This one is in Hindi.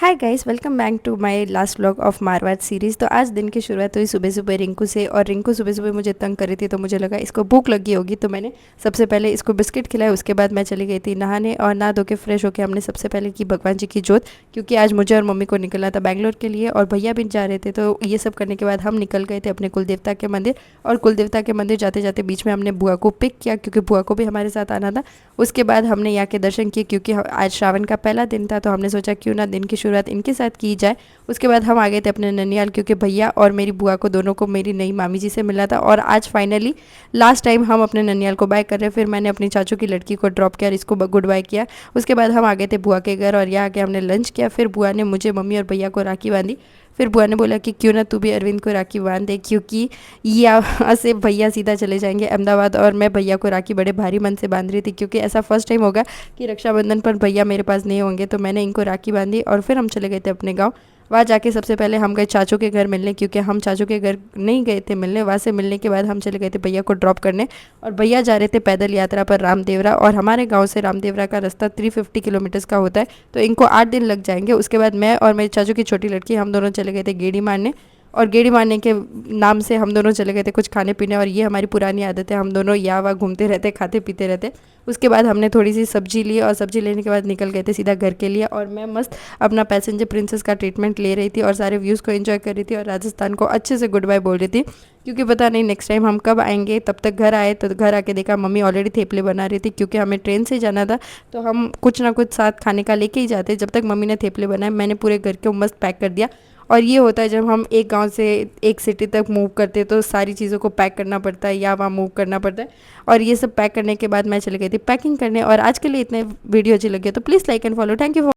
Hi guys, welcome back to my last vlog of Marwar series. तो आज दिन की शुरुआत हुई सुबह सुबह रिंकू से, और रिंकू सुबह सुबह मुझे तंग कर रही थी, तो मुझे लगा इसको भूख लगी होगी, तो मैंने सबसे पहले इसको बिस्किट खिलाया। उसके बाद मैं चली गई थी नहाने, और नहा धो के फ्रेश होकर हमने सबसे पहले की भगवान जी की जोत, क्योंकि आज मुझे और मम्मी को निकलना था बैंगलोर के लिए, और भैया भी जा रहे थे। तो ये सब करने के बाद हम निकल गए थे अपने कुल देवता के मंदिर। और कुल देवता के मंदिर जाते जाते बीच में हमने बुआ को पिक किया, क्योंकि बुआ को भी हमारे साथ आना था। उसके बाद हमने यहाँ के दर्शन किए, क्योंकि आज श्रावण का पहला दिन था, तो हमने सोचा क्यों ना दिन की शुरुआत इनके साथ की जाए। उसके बाद हम आ गए थे अपने ननियाल, क्योंकि भैया और मेरी बुआ को दोनों को मेरी नई मामी जी से मिलना था, और आज फाइनली लास्ट टाइम हम अपने ननियाल को बाय कर रहे हैं। फिर मैंने अपनी चाचू की लड़की को ड्रॉप किया और इसको गुड बाय किया। उसके बाद हम आ गए थे बुआ के घर, और यहाँ आके हमने लंच किया। फिर बुआ ने मुझे, मम्मी और भैया को राखी बांधी। फिर बुआ ने बोला कि क्यों ना तू भी अरविंद को राखी बांध दे, क्योंकि यहाँ से भैया सीधा चले जाएंगे अहमदाबाद, और मैं भैया को राखी बड़े भारी मन से बांध रही थी, क्योंकि ऐसा फर्स्ट टाइम होगा कि रक्षाबंधन पर भैया मेरे पास नहीं होंगे। तो मैंने इनको राखी बांधी, और फिर हम चले गए थे अपने गाँव। वहाँ जाके सबसे पहले हम गए चाचू के घर मिलने, क्योंकि हम चाचू के घर नहीं गए थे मिलने। वहाँ से मिलने के बाद हम चले गए थे भैया को ड्रॉप करने, और भैया जा रहे थे पैदल यात्रा पर रामदेवरा, और हमारे गांव से रामदेवरा का रास्ता 350 किलोमीटर्स का होता है, तो इनको 8 दिन लग जाएंगे। उसके बाद मैं और मेरे चाचू की छोटी लड़की हम दोनों चले गए थे गेड़ी मारने, और गेड़ी मारने के नाम से हम दोनों चले गए थे कुछ खाने पीने, और ये हमारी पुरानी आदत है, हम दोनों यहाँ वहाँ घूमते रहते, खाते पीते रहते। उसके बाद हमने थोड़ी सी सब्जी ली, और सब्जी लेने के बाद निकल गए थे सीधा घर के लिए, और मैं मस्त अपना पैसेंजर प्रिंसेस का ट्रीटमेंट ले रही थी, और सारे व्यूज़ को एंजॉय कर रही थी, और राजस्थान को अच्छे से गुड बाय बोल रही थी, क्योंकि पता नहीं नेक्स्ट टाइम हम कब आएंगे। तब तक घर आए, तो घर आके देखा मम्मी ऑलरेडी थेपले बना रही थी, क्योंकि हमें ट्रेन से जाना था, तो हम कुछ ना कुछ साथ खाने का लेके ही जाते। जब तक मम्मी ने थेपले बनाए, मैंने पूरे घर को मस्त पैक कर दिया। और ये होता है जब हम एक गांव से एक सिटी तक मूव करते हैं, तो सारी चीज़ों को पैक करना पड़ता है या वहाँ मूव करना पड़ता है। और ये सब पैक करने के बाद मैं चली गई थी पैकिंग करने। और आज के लिए इतने वीडियो अच्छी लगी तो please like and follow. Thank you.